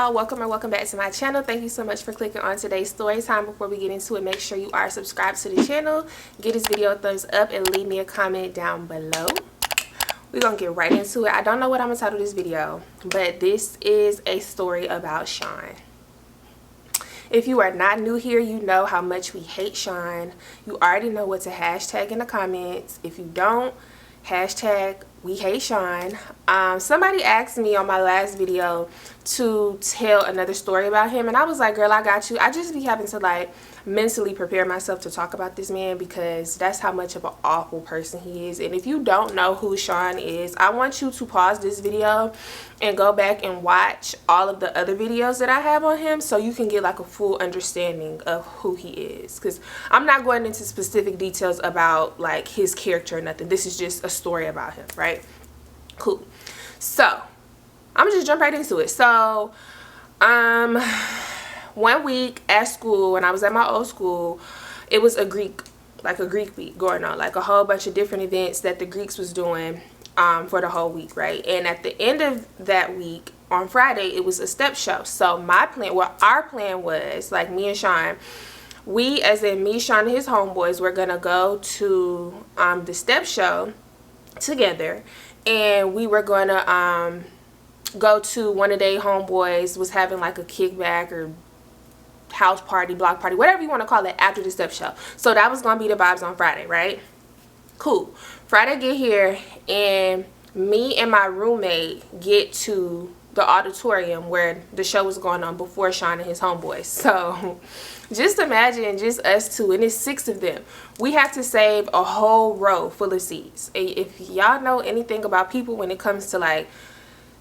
y'all, welcome or welcome back to my channel. Thank you so much for clicking on today's story time. Before we get into it, make sure you are subscribed to the channel, give this video a thumbs up, and leave me a comment down below. We're gonna get right into it. I don't know what I'm gonna title this video, but this is a story about Sean. If you are not new here, you know how much we hate Sean. You already know what to hashtag in the comments. If you don't, hashtag we hate Sean. Somebody asked me on my last video to tell another story about him, and I was like, girl, I got you. I just be having to like mentally prepare myself to talk about this man because that's how much of an awful person he is. And if you don't know who Sean is, I want you to pause this video and go back and watch all of the other videos that I have on him so you can get like a full understanding of who he is, because I'm not going into specific details about like his character or nothing. This is just a story about him, right? Cool. So I'm gonna just jump right into it. So one week at school, when I was at my old school, it was a Greek week going on, like a whole bunch of different events that the Greeks was doing for the whole week, right? And at the end of that week, on Friday, it was a step show. So my plan, our plan was, like me and Sean, we, as in me, Sean, and his homeboys, were gonna go to the step show together, and we were gonna go to one of their homeboys was having like a kickback or house party, block party, whatever you want to call it, after the step show. So that was gonna be the vibes on Friday, right? Cool. Friday get here, and me and my roommate get to the auditorium where the show was going on before Sean and his homeboys. So just imagine just us two, and it's 6 of them. We have to save a whole row full of seats. If y'all know anything about people when it comes to like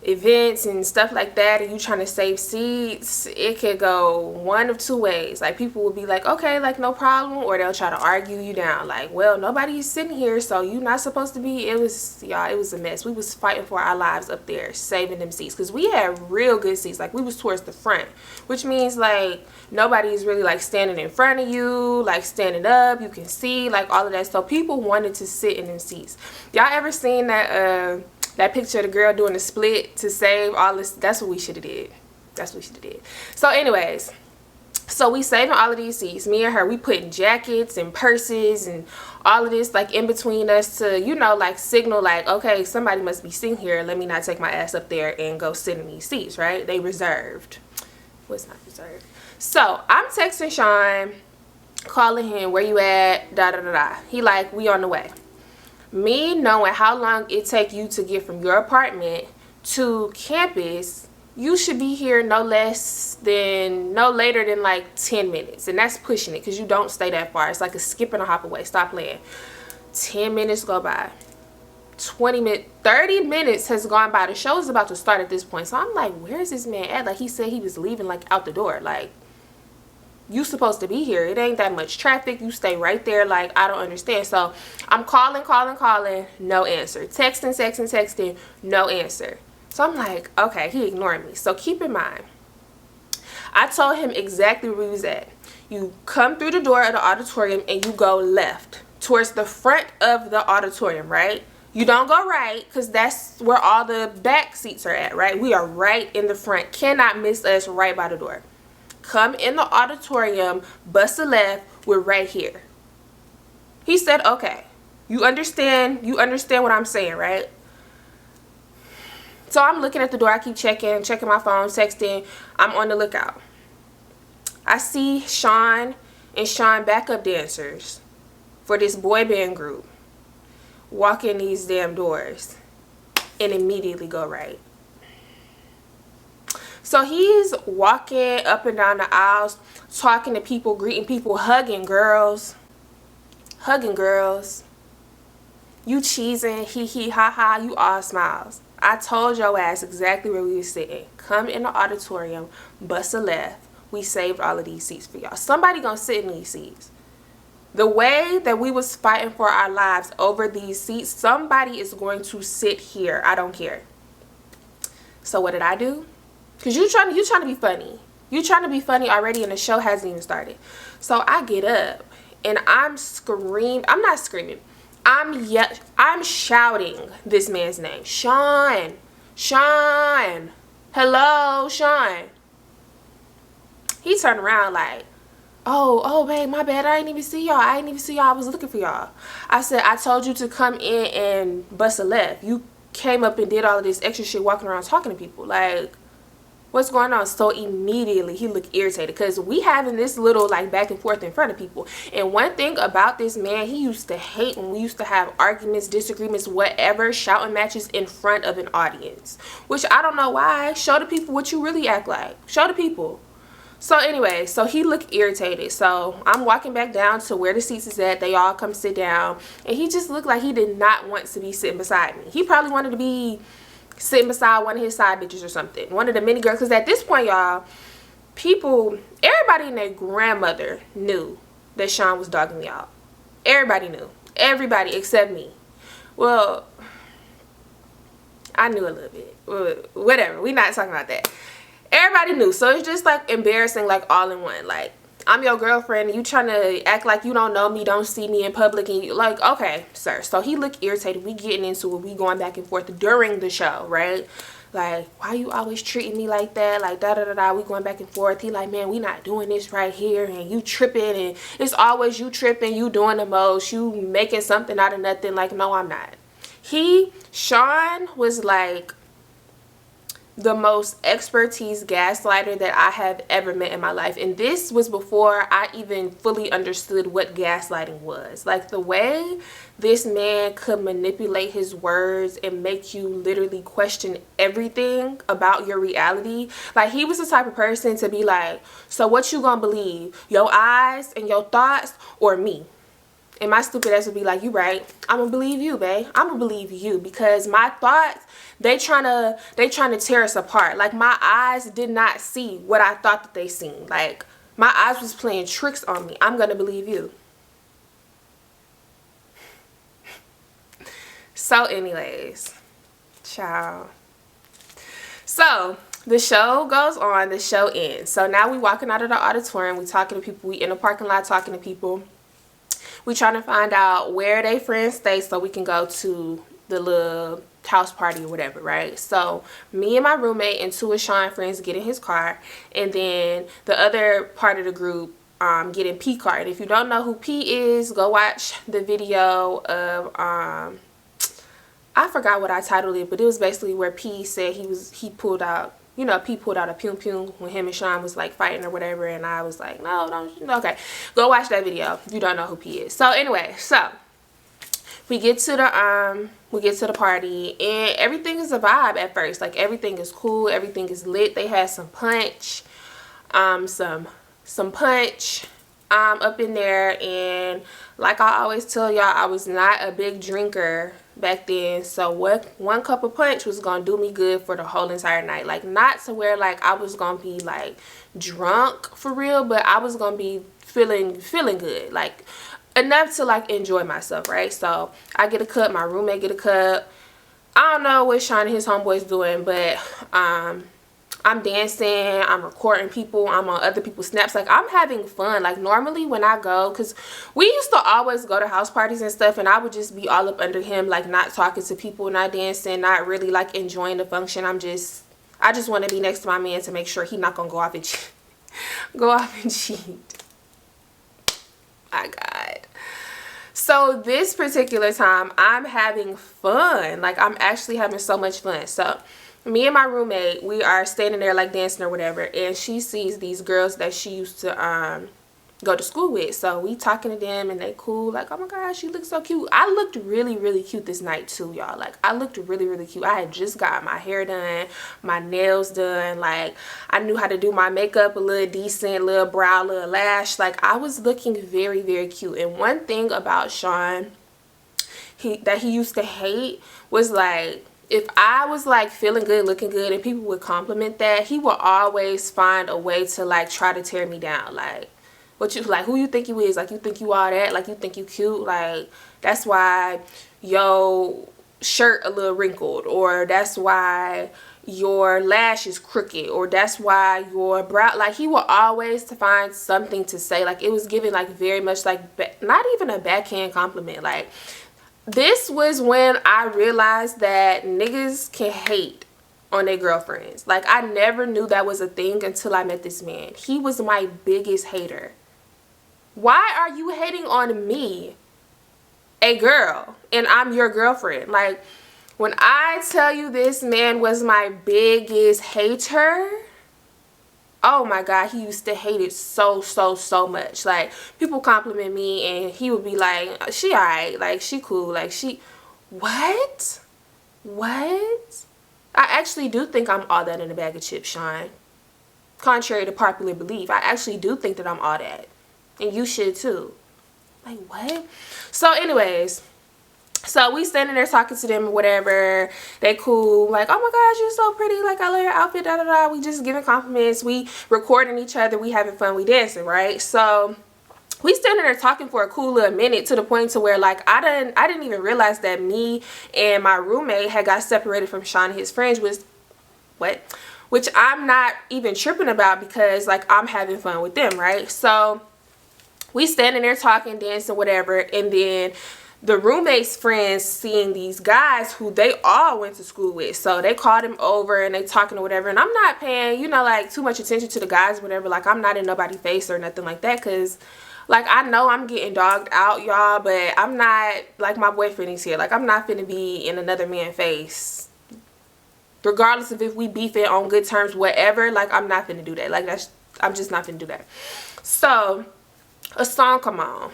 events and stuff like that, and you trying to save seats, it could go one of two ways. Like, people will be like, okay, like no problem, or they'll try to argue you down like, well, nobody's sitting here, so you're not supposed to be. It was, y'all, it was a mess. We was fighting for our lives up there saving them seats, because we had real good seats. Like, we was towards the front, which means like nobody's really like standing in front of you, like standing up, you can see like all of that. So people wanted to sit in them seats. Y'all ever seen that picture of the girl doing the split to save all this? That's what we should have did. That's what we should have did. So anyways, so we saving all of these seats. Me and her, we putting jackets and purses and all of this like in between us to, you know, like signal like, okay, somebody must be sitting here. Let me not take my ass up there and go sit in these seats, right? They reserved. What's not reserved? So I'm texting Sean, calling him, where you at? Da da da da. He like, we on the way. Me knowing how long it take you to get from your apartment to campus, you should be here no later than like 10 minutes. And that's pushing it, because you don't stay that far. It's like a skip and a hop away. Stop playing. 10 minutes go by. 20 minutes, 30 minutes has gone by. The show is about to start at this point. So I'm like, where is this man at? Like, he said he was leaving like out the door. Like, you supposed to be here. It ain't that much traffic. You stay right there. Like, I don't understand. So I'm calling, no answer. Texting, no answer. So I'm like, okay, he ignoring me. So keep in mind, I told him exactly where we was at. You come through the door of the auditorium and you go left towards the front of the auditorium, right? You don't go right, because that's where all the back seats are at, right? We are right in the front. Cannot miss us, right by the door. Come in the auditorium, bust a left, we're right here. He said, okay. You understand what I'm saying, right? So I'm looking at the door. I keep checking my phone, texting. I'm on the lookout. I see Sean and Sean backup dancers for this boy band group walk in these damn doors and immediately go right. So he's walking up and down the aisles, talking to people, greeting people, hugging girls. You cheesing, hee hee, ha ha, you all smiles. I told your ass exactly where we was sitting. Come in the auditorium, bust a left. We saved all of these seats for y'all. Somebody gonna sit in these seats. The way that we was fighting for our lives over these seats, somebody is going to sit here. I don't care. So what did I do? Because you trying to be funny. You trying to be funny already, and the show hasn't even started. So I get up and I'm not screaming. I'm shouting this man's name. Sean. Hello, Sean. He turned around like, oh, babe, my bad. I ain't even see y'all. I was looking for y'all. I said, I told you to come in and bust a left. You came up and did all of this extra shit walking around talking to people. Like, what's going on? So immediately he looked irritated because we having this little like back and forth in front of people. And one thing about this man, he used to hate when we used to have arguments, disagreements, whatever, shouting matches in front of an audience. Which I don't know why. Show the people what you really act like. Show the people. So anyway, so he looked irritated. So I'm walking back down to where the seats is at. They all come sit down. And he just looked like he did not want to be sitting beside me. He probably wanted to be sitting beside one of his side bitches or something. One of the mini girls. Because at this point, y'all, people, everybody and their grandmother knew that Sean was dogging me out. Everybody knew. Everybody except me. Well, I knew a little bit. Whatever. We're not talking about that. Everybody knew. So it's just like embarrassing, like all in one. Like, I'm your girlfriend and you trying to act like you don't know me, don't see me in public, and you like, okay, sir. So he looked irritated. We getting into it. We going back and forth during the show, right? Like, why you always treating me like that? Like, da-da-da-da. We going back and forth. He like, man, we not doing this right here. And you tripping. And it's always you tripping. You doing the most. You making something out of nothing. Like, no, I'm not. Sean was like the most expertise gaslighter that I have ever met in my life. And this was before I even fully understood what gaslighting was. Like, the way this man could manipulate his words and make you literally question everything about your reality. Like, he was the type of person to be like, so what you gonna believe? Your eyes and your thoughts or me? And my stupid ass would be like, you right. I'm gonna believe you, babe. I'm gonna believe you because my thoughts, they trying to tear us apart. Like, my eyes did not see what I thought that they seen. Like, my eyes was playing tricks on me. I'm gonna believe you. So anyways, ciao. So the show goes on, the show ends. So now we walking out of the auditorium, we talking to people, we in the parking lot talking to people. We trying to find out where they friends stay so we can go to the little house party or whatever, right? So me and my roommate and two of Sean's friends get in his car, and then the other part of the group get in P car. And if you don't know who P is, go watch the video of I forgot what I titled it, but it was basically where P said he pulled out, you know, P pulled out a pew pew when him and Sean was like fighting or whatever, and I was like, no, don't, okay, go watch that video if you don't know who P is. So anyway, so we get to the party, and everything is a vibe at first. Like, everything is cool, everything is lit. They had some punch, some punch up in there, and like I always tell y'all, I was not a big drinker back then, so one cup of punch was gonna do me good for the whole entire night. Like, not to where like I was gonna be like drunk for real, but I was gonna be feeling good, like enough to like enjoy myself, right? So I get a cup, my roommate get a cup. I don't know what Sean and his homeboys doing, but I'm dancing, I'm recording people, I'm on other people's snaps. Like, I'm having fun. Like, normally when I go, because we used to always go to house parties and stuff, and I would just be all up under him, like, not talking to people, not dancing, not really like enjoying the function. I just want to be next to my man to make sure he not gonna go off and cheat. My God. So this particular time, I'm having fun. Like, I'm actually having so much fun. So me and my roommate, we are standing there like dancing or whatever, and she sees these girls that she used to go to school with. So we talking to them, and they cool, like, oh my gosh, you look so cute. I looked really, really cute this night too, y'all. Like, I looked really, really cute. I had just got my hair done, my nails done. Like, I knew how to do my makeup a little decent, little brow, little lash. Like, I was looking very, very cute. And one thing about Sean that he used to hate was, like, if I was like feeling good, looking good, and people would compliment that, he would always find a way to like try to tear me down. Like, who you think you is? Like, you think you all that? Like, you think you cute? Like, that's why your shirt a little wrinkled, or that's why your lash is crooked, or that's why your brow. Like, he will always find something to say. Like, it was given like very much like not even a backhand compliment. Like, this was when I realized that niggas can hate on their girlfriends. Like, I never knew that was a thing until I met this man. He was my biggest hater. Why are you hating on me, a girl, and I'm your girlfriend? Like, when I tell you this man was my biggest hater, oh my God, he used to hate it so much. Like, people compliment me and he would be like, she alright, like, she cool, like, she, what? What? I actually do think I'm all that in a bag of chips, Sean. Contrary to popular belief, I actually do think that I'm all that. And you should too. Like, what? So anyways, so we standing there talking to them or whatever. They cool. Like, oh my gosh, you're so pretty. Like, I love your outfit, da da da. We just giving compliments. We recording each other. We having fun. We dancing, right? So we standing there talking for a cool little minute, to the point to where, like, I didn't even realize that me and my roommate had got separated from Sean and his friends. Which I'm not even tripping about, because, like, I'm having fun with them, right? So we standing there talking, dancing, whatever, and then the roommate's friends seeing these guys who they all went to school with. So they called him over and they talking or whatever, and I'm not paying, you know, like, too much attention to the guys, whatever. Like, I'm not in nobody's face or nothing like that, because, like, I know I'm getting dogged out, y'all, but I'm not, like, my boyfriend is here. Like, I'm not finna be in another man's face, regardless of if we beef it on good terms, whatever. Like, I'm not finna do that. Like, I'm just not finna do that. So a song come on,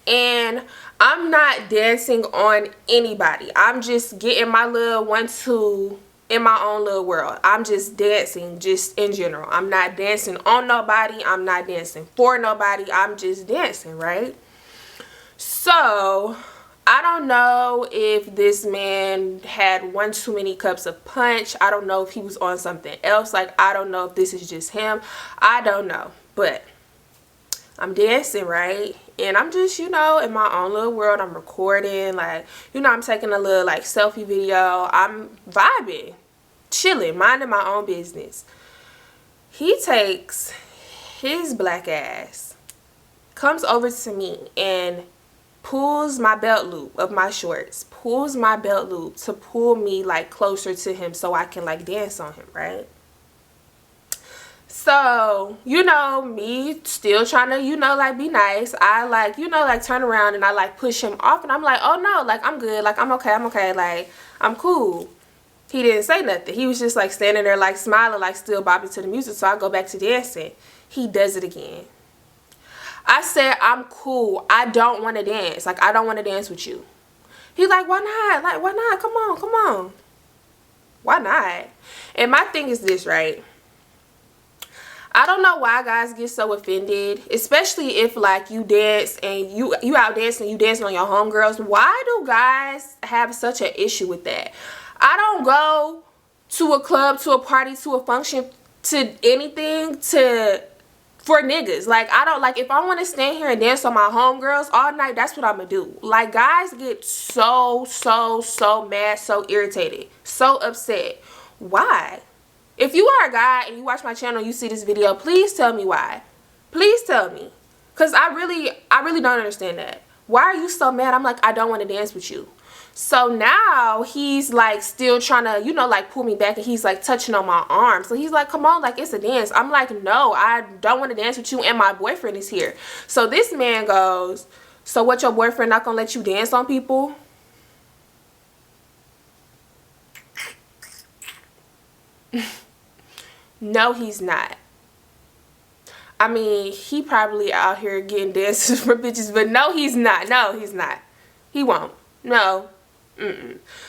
and I'm not dancing on anybody. I'm just getting my little 1-2 in my own little world. I'm just dancing, just in general. I'm not dancing on nobody. I'm not dancing for nobody. I'm just dancing, right? So I don't know if this man had one too many cups of punch. I don't know if he was on something else. Like, I don't know if this is just him. I don't know. But I'm dancing, right? And I'm just, you know, in my own little world. I'm recording, like, you know, I'm taking a little, like, selfie video. I'm vibing, chilling, minding my own business. He takes his black ass, comes over to me and pulls my belt loop of my shorts, pulls my belt loop to pull me, like, closer to him so I can, like, dance on him, right? So, you know, me still trying to, you know, like, be nice. I, like, you know, like, turn around and I, like, push him off, and I'm like, oh no, like, I'm good, like, I'm okay, like, I'm cool. He didn't say nothing. He was just, like, standing there, like, smiling, like, still bopping to the music. So I go back to dancing. He does it again. I said, I'm cool. I don't want to dance. Like, I don't want to dance with you. He's like, why not? Like, why not? Come on, come on. Why not? And my thing is this, right? I don't know why guys get so offended, especially if, like, you dance and you out dancing, you dancing on your homegirls. Why do guys have such an issue with that? I don't go to a club, to a party, to a function, to anything for niggas. Like, I don't, like, if I want to stand here and dance on my homegirls all night, that's what I'm gonna do. Like, guys get so mad, so irritated, so upset. Why? If you are a guy and you watch my channel, you see this video, please tell me why. Please tell me. Because I really don't understand that. Why are you so mad? I'm like, I don't want to dance with you. So now he's, like, still trying to, you know, like, pull me back, and he's, like, touching on my arm. So he's like, come on, like, it's a dance. I'm like, no, I don't want to dance with you, and my boyfriend is here. So this man goes, so what, your boyfriend not gonna let you dance on people? No, he's not. I mean, he probably out here getting dances for bitches, but no, he's not. No, he's not. He won't. No.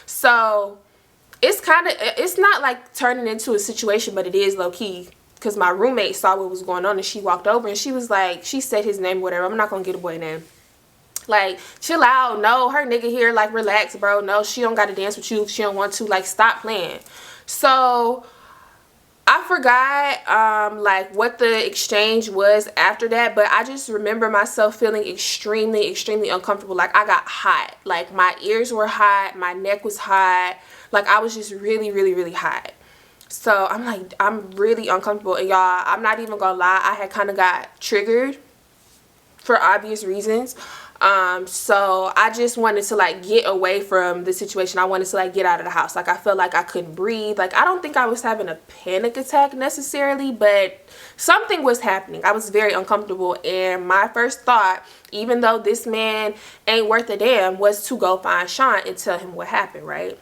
So it's not like turning into a situation, but it is low key, because my roommate saw what was going on and she walked over and she was like, she said his name, whatever. I'm not gonna get a boy name. Like, chill out. No, her nigga here, like, relax, bro. No, she don't gotta dance with you if she don't want to. Like, stop playing. So I forgot like what the exchange was after that, but I just remember myself feeling extremely uncomfortable. Like, I got hot. Like, my ears were hot, my neck was hot. Like, I was just really hot. So I'm like, I'm really uncomfortable. And y'all, I'm not even gonna lie, I had kind of got triggered. for obvious reasons. So I just wanted to like get away from the situation. I wanted to like get out of the house. Like I felt like I couldn't breathe. Like I don't think I was having a panic attack necessarily, but something was happening. I was very uncomfortable, and my first thought, even though this man ain't worth a damn, was to go find Sean and tell him what happened, right?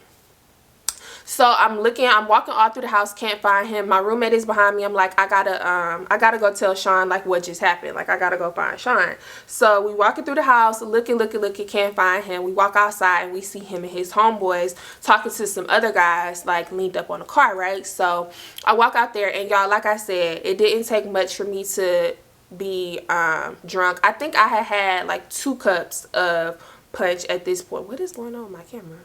So I'm walking all through the house, can't find him. My roommate is behind me. I'm like, I gotta go tell Sean like what just happened. Like I gotta go find Sean. So we walking through the house, looking, can't find him. We walk outside and we see him and his homeboys talking to some other guys like leaned up on the car, right? So I walk out there, and y'all, like I said, it didn't take much for me to be drunk. I think I had like 2 cups of punch at this point. What is going on with my camera?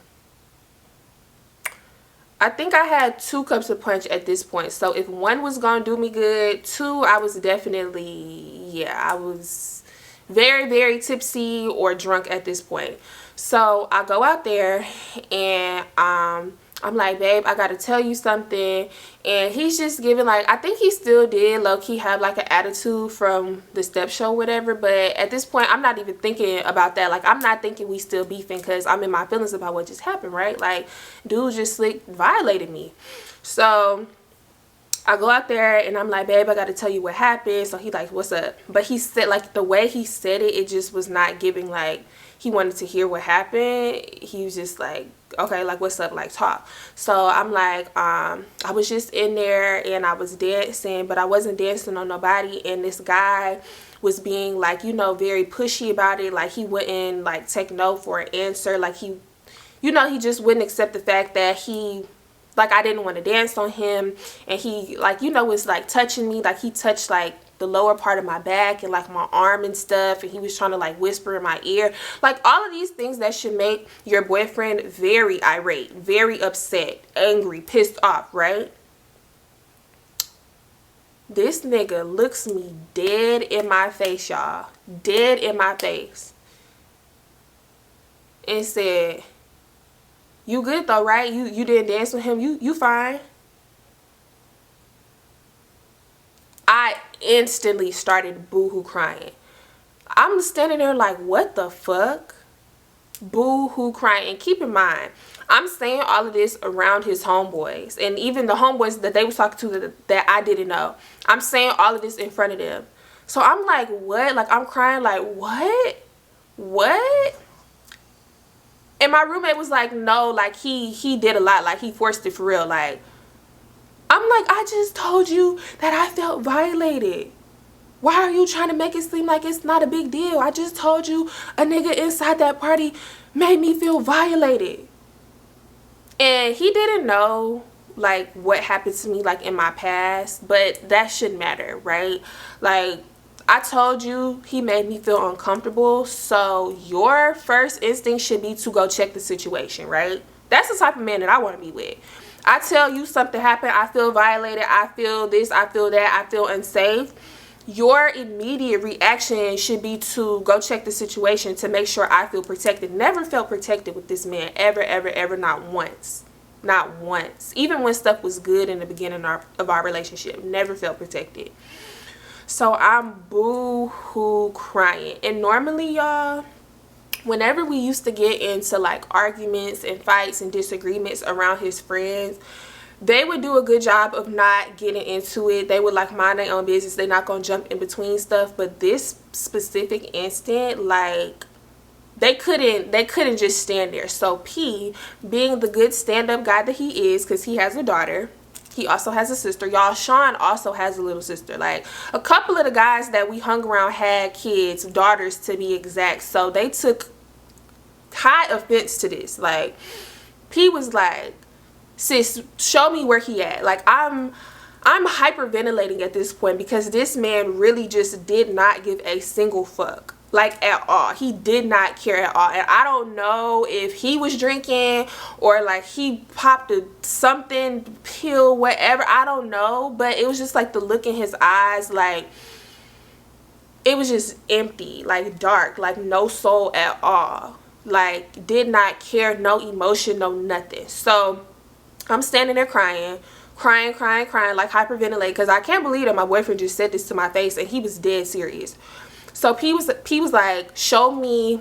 I think I had 2 cups of punch at this point. So if 1 was gonna do me good, 2, I was definitely, yeah, I was very, very tipsy or drunk at this point. So I go out there, and I'm like, babe, I gotta tell you something. And he's just giving like, I think he still did low-key have like an attitude from the step show, whatever. But at this point, I'm not even thinking about that. Like, I'm not thinking we still beefing, because I'm in my feelings about what just happened, right? Like, dude just slick violated me. So I go out there and I'm like, babe, I gotta tell you what happened. So he like, what's up? But he said, like, the way he said it, it just was not giving like he wanted to hear what happened. He was just like, okay, like, what's up, like, talk. So I'm like, I was just in there and I was dancing, but I wasn't dancing on nobody. And this guy was being like, you know, very pushy about it. Like, he wouldn't like take no for an answer. Like, he, you know, he just wouldn't accept the fact that he, like, I didn't want to dance on him. And he, like, you know, was like touching me. Like, he touched like the lower part of my back and like my arm and stuff, and he was trying to like whisper in my ear, like all of these things that should make your boyfriend very irate, very upset, angry, pissed off, right? This nigga looks me dead in my face, y'all, dead in my face, and said, you good though, right? You didn't dance with him, you fine. I instantly started boo-hoo crying. I'm standing there like, what the fuck? Boo-hoo crying. And keep in mind, I'm saying all of this around his homeboys, and even the homeboys that they was talking to that I didn't know. I'm saying all of this in front of them. So I'm like, what? Like, I'm crying like, what? And my roommate was like, no, like he did a lot, like he forced it for real. Like, I'm like, I just told you that I felt violated. Why are you trying to make it seem like it's not a big deal? I just told you a nigga inside that party made me feel violated. And he didn't know like what happened to me like in my past, but that shouldn't matter, right? Like, I told you he made me feel uncomfortable, so your first instinct should be to go check the situation, right? That's the type of man that I want to be with. I tell you something happened, I feel violated, I feel this, I feel that, I feel unsafe. Your immediate reaction should be to go check the situation to make sure I feel protected. Never felt protected with this man, ever, not once. Not once. Even when stuff was good in the beginning of our relationship, never felt protected. So I'm boo-hoo crying. And normally, y'all, whenever we used to get into like arguments and fights and disagreements around his friends, they would do a good job of not getting into it. They would like mind their own business. They're not gonna jump in between stuff. But this specific instant, like, they couldn't just stand there. So P, being the good stand-up guy that he is, because he has a daughter, he also has a sister, y'all. Sean also has a little sister. Like, a couple of the guys that we hung around had kids, daughters to be exact. So they took high offense to this. Like, P was like, sis, show me where he at. Like, I'm hyperventilating at this point, because this man really just did not give a single fuck, like, at all. He did not care at all. And I don't know if he was drinking or like he popped something pill, whatever, I don't know, but it was just like the look in his eyes, like it was just empty, like dark, like no soul at all, like did not care, no emotion, no nothing. So I'm standing there crying, like hyperventilating, because I can't believe that my boyfriend just said this to my face, and he was dead serious. So P was like, show me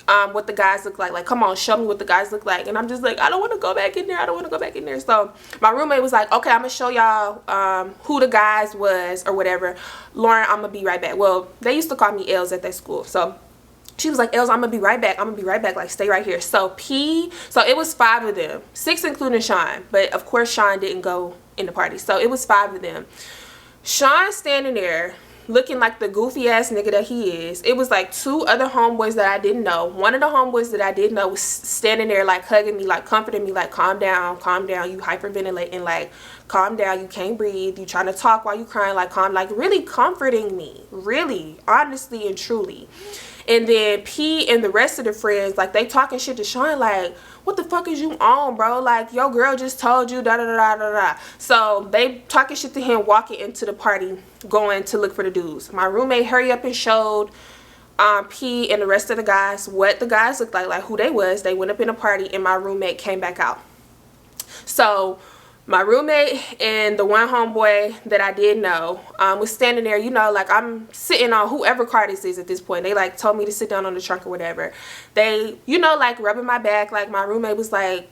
what the guys look like. Like, come on, show me what the guys look like. And I'm just like, I don't want to go back in there. I don't want to go back in there. So my roommate was like, okay, I'm gonna show y'all who the guys was or whatever. Lauren, I'm gonna be right back. Well, they used to call me Els at that school. So she was like, Els, I'm gonna be right back. I'm gonna be right back. Like, stay right here. So so it was 5 of them, 6 including Sean. But of course Sean didn't go in the party. So it was 5 of them. Sean standing there looking like the goofy ass nigga that he is. It was like 2 other homeboys that I didn't know. One of the homeboys that I did know was standing there like hugging me, like comforting me, like calm down, you hyperventilating, like calm down, you can't breathe, you trying to talk while you crying, like calm, like really comforting me, really, honestly and truly. And then P and the rest of the friends, like, they talking shit to Sean, like, what the fuck is you on, bro? Like, your girl just told you, da da da da da. So they talking shit to him, walking into the party, going to look for the dudes. My roommate hurry up and showed P and the rest of the guys what the guys looked like who they was. They went up in a party, and my roommate came back out. So my roommate and the one homeboy that I did know was standing there, you know, like I'm sitting on whoever car this is at this point. They like told me to sit down on the trunk or whatever. They, you know, like rubbing my back. Like my roommate was like,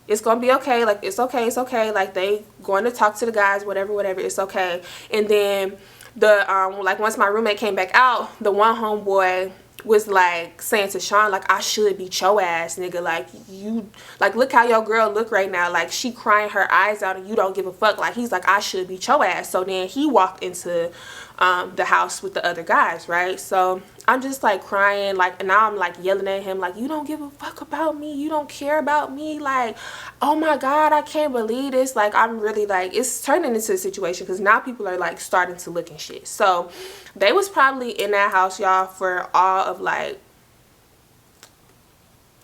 it's gonna be okay, like it's okay, it's okay. Like they going to talk to the guys, whatever, it's okay. And then the like once my roommate came back out, the one homeboy was like saying to Sean, like, I should beat your ass, nigga. Like, you, like, look how your girl look right now. Like, she crying her eyes out and you don't give a fuck. Like, he's like, I should beat your ass. So then he walked into the house with the other guys, right? So I'm just like crying, like, and now I'm like yelling at him, like, you don't give a fuck about me, you don't care about me, like, oh my god, I can't believe this. Like, I'm really like, it's turning into a situation because now people are like starting to look and shit. So they was probably in that house, y'all, for all of like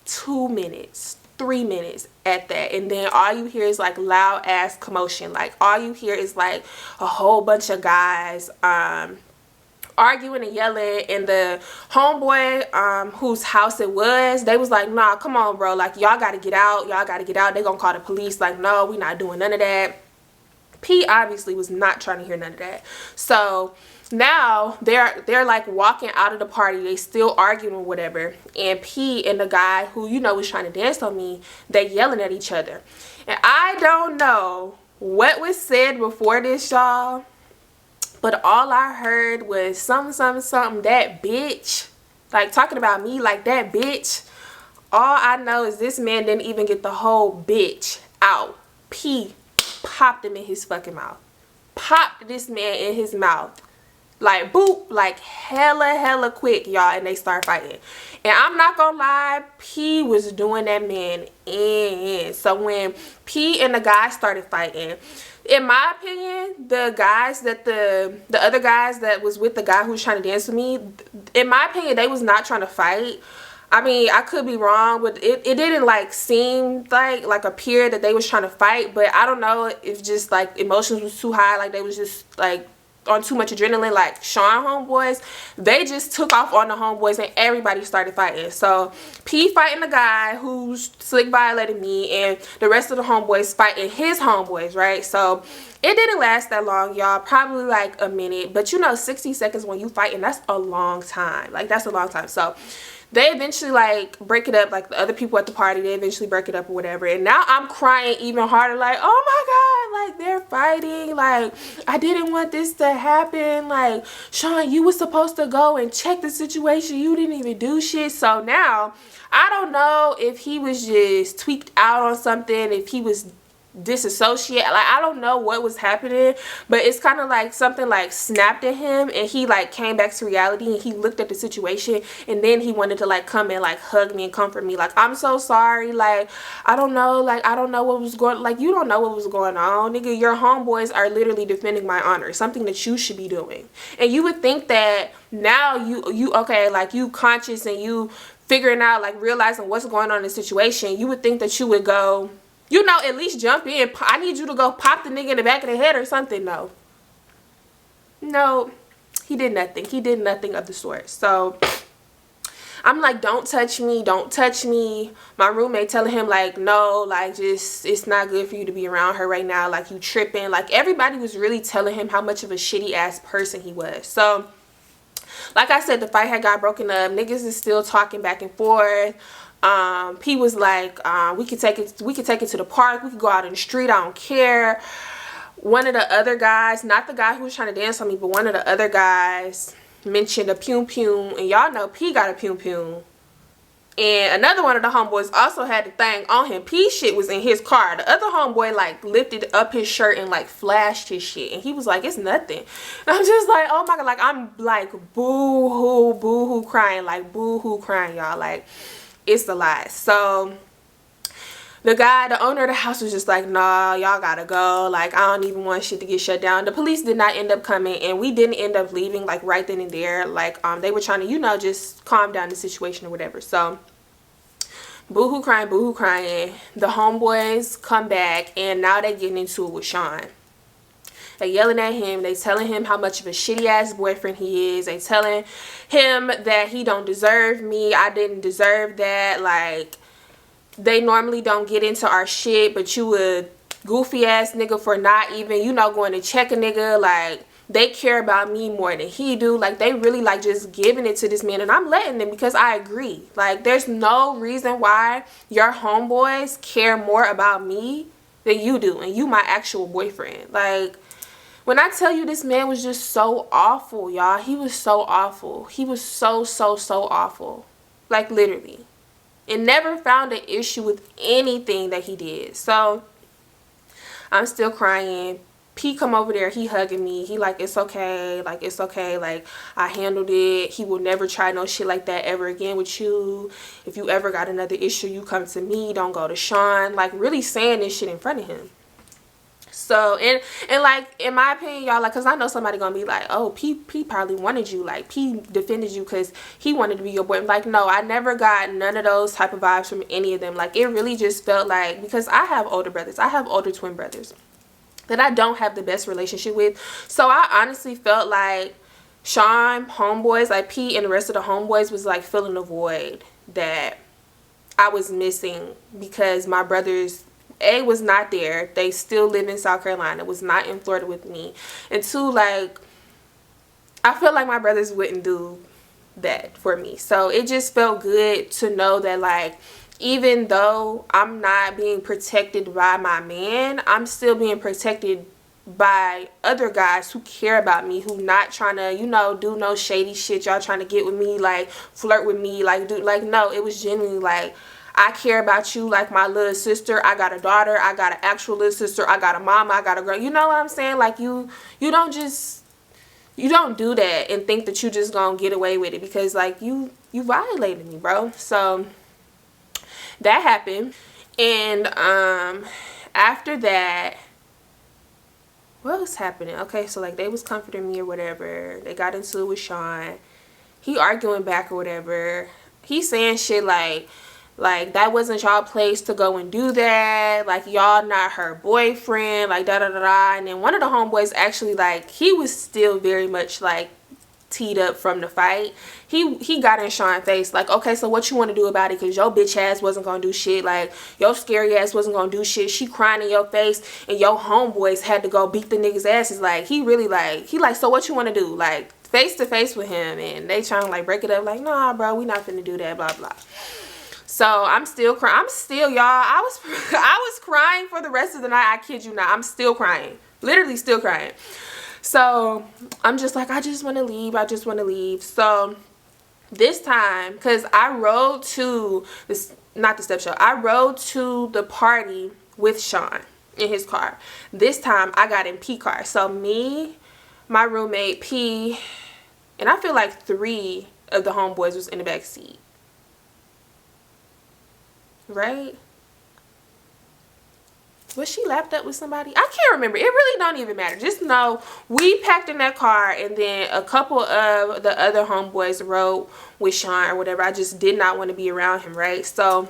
2 minutes, 3 minutes at that. And then all you hear is like loud ass commotion. Like all you hear is like a whole bunch of guys arguing and yelling. And the homeboy whose house it was, they was like, nah, come on, bro, like y'all gotta get out, they gonna call the police. Like, no, we not doing none of that. P obviously was not trying to hear none of that. So now they're like walking out of the party, they still arguing or whatever, and P and the guy who, you know, was trying to dance on me, they yelling at each other. And I don't know what was said before this, y'all, but all I heard was something, that bitch, like talking about me, like that bitch. All I know is this man didn't even get the whole bitch out. P popped him in his fucking mouth. Popped this man in his mouth. Like, boop, like hella quick, y'all, and they start fighting. And I'm not gonna lie, P was doing that man in. So when P and the guy started fighting, in my opinion, the guys that the other guys that was with the guy who was trying to dance with me, in my opinion, they was not trying to fight. I mean, I could be wrong, but it didn't like seem like appear that they was trying to fight. But I don't know if just like emotions was too high, like they was just like on too much adrenaline. Like Sean homeboys, they just took off on the homeboys and everybody started fighting. So P fighting the guy who's slick violated me, and the rest of the homeboys fighting his homeboys, right? So it didn't last that long, y'all, probably like a minute. But you know, 60 seconds when you fighting, that's a long time. Like, that's a long time. So they eventually like break it up, like the other people at the party, they eventually break it up or whatever. And now I'm crying even harder, like, oh my god, like they're fighting, like I didn't want this to happen. Like, Sean, you was supposed to go and check the situation, you didn't even do shit. So now I don't know if he was just tweaked out on something, if he was disassociate, like I don't know what was happening, but it's kind of like something like snapped at him and he like came back to reality, and he looked at the situation, and then he wanted to like come and like hug me and comfort me, like, I'm so sorry, like I don't know what was going, like you don't know what was going on, nigga. Your homeboys are literally defending my honor, something that you should be doing. And you would think that now you okay, like you conscious and you figuring out, like realizing what's going on in the situation, you would think that you would go, you know, at least jump in. I need you to go pop the nigga in the back of the head or something. No, he did nothing. He did nothing of the sort. So I'm like, don't touch me, don't touch me. My roommate telling him like, no, like just, it's not good for you to be around her right now, like you tripping. Like everybody was really telling him how much of a shitty ass person he was. So Like I said, the fight had got broken up. Niggas is still talking back and forth. P was like, we could take it to the park. We could go out in the street. I don't care. One of the other guys, not the guy who was trying to dance on me, but one of the other guys mentioned a pum pum, and y'all know P got a pum pum. And another one of the homeboys also had the thing on him. P shit was in his car. The other homeboy like lifted up his shirt and like flashed his shit, and he was like, it's nothing. And I'm just like, oh my god, like I'm like boo hoo crying, like boo hoo crying, y'all. Like it's a lot. So the owner of the house was just like, nah, y'all gotta go. Like, I don't even want shit to get shut down. The police did not end up coming, and we didn't end up leaving, like, right then and there. Like, they were trying to, you know, just calm down the situation or whatever. So, boo-hoo crying, boo-hoo crying. The homeboys come back, and now they getting into it with Sean. They yelling at him. They telling him how much of a shitty-ass boyfriend he is. They telling him that he don't deserve me. I didn't deserve that. Like, they normally don't get into our shit, but you a goofy ass nigga for not even, you know, going to check a nigga. Like, they care about me more than he do. Like, they really like just giving it to this man, and I'm letting them because I agree. Like, there's no reason why your homeboys care more about me than you do, and you my actual boyfriend. Like, when I tell you this man was just so awful, y'all, he was so awful. He was so awful. Like, literally. And never found an issue with anything that he did. So I'm still crying. P come over there, he hugging me. He like, it's okay. Like, it's okay. Like, I handled it. He will never try no shit like that ever again with you. If you ever got another issue, you come to me. Don't go to Sean. Like, really saying this shit in front of him. So, and like, in my opinion, y'all, like, because I know somebody gonna be like, oh, P probably wanted you. Like, P defended you because he wanted to be your boy. Like, no, I never got none of those type of vibes from any of them. Like, it really just felt like, because I have older brothers. I have older twin brothers that I don't have the best relationship with. So, I honestly felt like Sean, homeboys, like P and the rest of the homeboys was like filling a void that I was missing because my brothers, A, was not there. They still live in South Carolina. Was not in Florida with me. And two, like, I feel like my brothers wouldn't do that for me. So it just felt good to know that, like, even though I'm not being protected by my man, I'm still being protected by other guys who care about me, who not trying to, you know, do no shady shit. Y'all trying to get with me, like, flirt with me, like, do, like, no, it was genuinely like, I care about you like my little sister. I got a daughter. I got an actual little sister. I got a mama. I got a girl. You know what I'm saying? Like, you don't just, you don't do that and think that you just gonna get away with it because, like, you violated me, bro. So that happened. And after that, what was happening? Okay, so like they was comforting me or whatever. They got into it with Sean. He arguing back or whatever. He saying shit like that wasn't y'all place to go and do that. Like, y'all not her boyfriend. Like, da-da-da-da. And then one of the homeboys actually, like, he was still very much, like, teed up from the fight. He got in Sean's face. Like, okay, so what you want to do about it? Because your bitch ass wasn't going to do shit. Like, your scary ass wasn't going to do shit. She crying in your face. And your homeboys had to go beat the niggas' asses. Like, he really, like, so what you want to do? Like, face to face with him. And they trying to, like, break it up. Like, nah, bro, we not finna do that, blah, blah. So I'm still crying. I'm still, y'all, I was crying for the rest of the night. I kid you not. I'm still crying. Literally still crying. So I'm just like, I just want to leave. I just want to leave. So this time, because I rode to this, not the step show, I rode to the party with Sean in his car. This time I got in P car. So me, my roommate P, and I feel like 3 of the homeboys was in the back seat. Right? Was she lapped up with somebody? I can't remember. It really don't even matter. Just know we packed in that car, and then a couple of the other homeboys rode with Sean or whatever. I just did not want to be around him, right? So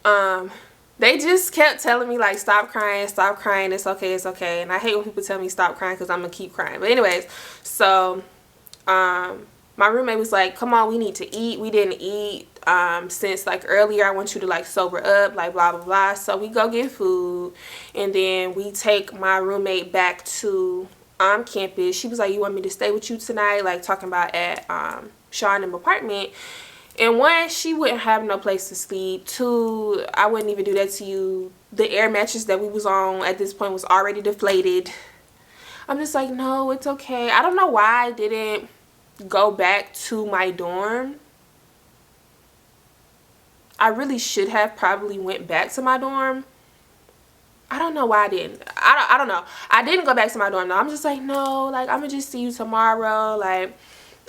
they just kept telling me, like, stop crying, it's okay, it's okay. And I hate when people tell me stop crying because I'm gonna keep crying. But anyways, so my roommate was like, come on, we need to eat. We didn't eat since, like, earlier. I want you to, like, sober up, like, blah, blah, blah. So we go get food, and then we take my roommate back to campus. She was like, you want me to stay with you tonight? Like, talking about at Sean and apartment. And one, she wouldn't have no place to sleep. Two, I wouldn't even do that to you. The air mattress that we was on at this point was already deflated. I'm just like, no, it's okay. I don't know why I didn't go back to my dorm. I really should have probably went back to my dorm. I don't know why I didn't. I don't know. I didn't go back to my dorm though. I'm just like, no, like, I'm gonna just see you tomorrow. Like,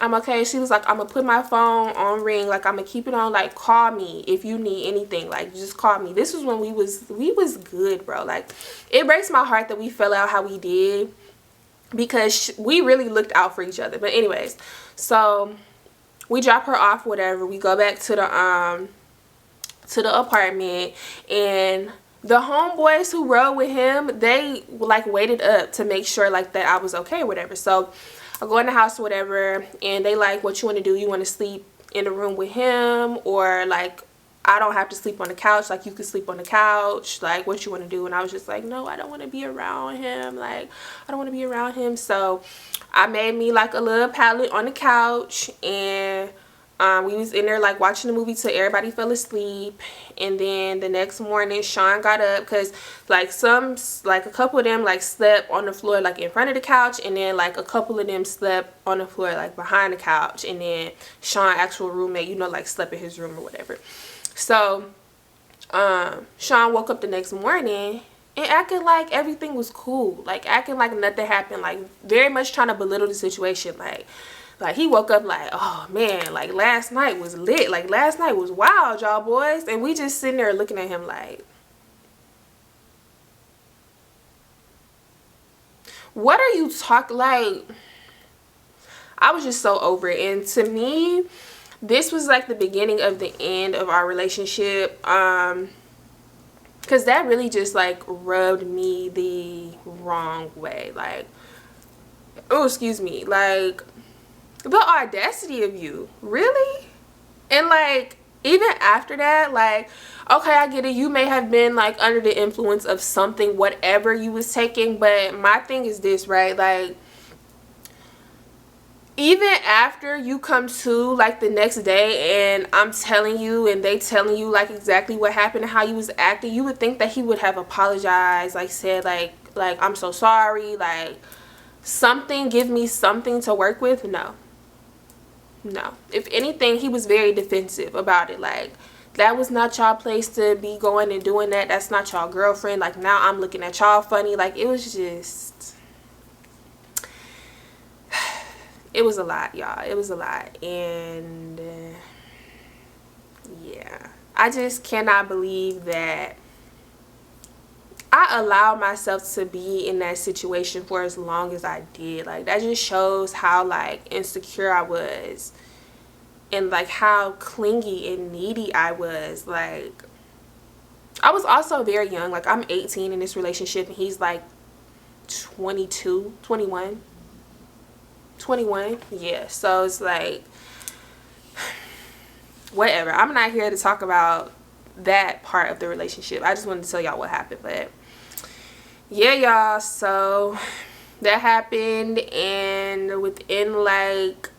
I'm okay. She was like, I'm gonna put my phone on ring. Like, I'm gonna keep it on. Like, call me if you need anything. Like, just call me. This was when we was good, bro. Like, it breaks my heart that we fell out how we did, because we really looked out for each other. But anyways, so we drop her off, whatever. We go back to the apartment, and the homeboys who rode with him, they like waited up to make sure like that I was okay or whatever. So I go in the house or whatever, and they like, what you want to do? You want to sleep in the room with him, or like, I don't have to sleep on the couch, like you could sleep on the couch, like what you want to do? And I was just like, no, I don't want to be around him. Like, I don't want to be around him. So I made me like a little pallet on the couch, and we was in there like watching the movie till everybody fell asleep. And then the next morning Sean got up, because like a couple of them like slept on the floor like in front of the couch, and then like a couple of them slept on the floor like behind the couch, and then Sean, actual roommate, you know, like slept in his room or whatever. So Sean woke up the next morning and acting like everything was cool, like acting like nothing happened, like very much trying to belittle the situation. Like he woke up like, oh man, like last night was lit, like last night was wild, y'all boys. And we just sitting there looking at him like, what are you talking? Like, I was just so over it. And to me, this was like the beginning of the end of our relationship, because that really just like rubbed me the wrong way. Like, oh, excuse me, like, the audacity of you, really? And like, even after that, like, okay, I get it, you may have been like under the influence of something, whatever you was taking, but my thing is this, right? Like, even after you come to like the next day and I'm telling you and they telling you like exactly what happened and how you was acting, you would think that he would have apologized, like said like I'm so sorry, like something, give me something to work with. No, if anything, he was very defensive about it. Like, that was not y'all place to be going and doing that. That's not y'all girlfriend. Like, now I'm looking at y'all funny. Like, it was just, it was a lot, y'all. It was a lot. And yeah, I just cannot believe that I allowed myself to be in that situation for as long as I did. Like, that just shows how like insecure I was, and like how clingy and needy I was. Like, I was also very young. Like, I'm 18 in this relationship and he's like 21. Yeah, so it's like, whatever. I'm not here to talk about that part of the relationship. I just wanted to tell y'all what happened. But yeah, y'all, so that happened, and within like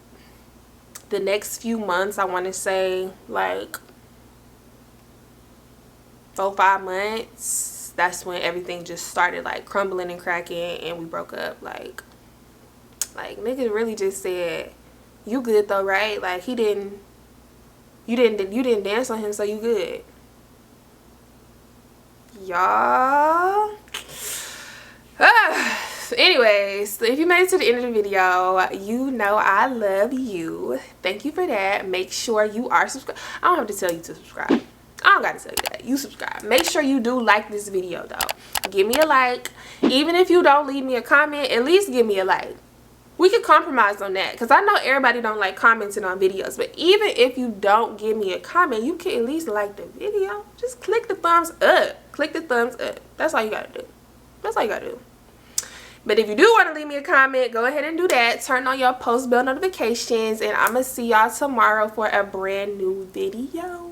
the next few months, I want to say like 4-5 months, that's when everything just started like crumbling and cracking, and we broke up. Like nigga really just said, you good though, right? Like, you didn't dance on him, so you good. Y'all. Anyways, if you made it to the end of the video, you know I love you. Thank you for that. Make sure you are subscribed. I don't have to tell you to subscribe. I don't gotta tell you that. You subscribe. Make sure you do like this video though. Give me a like. Even if you don't leave me a comment, at least give me a like. We could compromise on that, because I know everybody don't like commenting on videos, but even if you don't give me a comment, you can at least like the video. Just click the thumbs up. Click the thumbs up. That's all you gotta do. That's all you gotta do. But if you do want to leave me a comment, go ahead and do that. Turn on your post bell notifications, and I'm gonna see y'all tomorrow for a brand new video.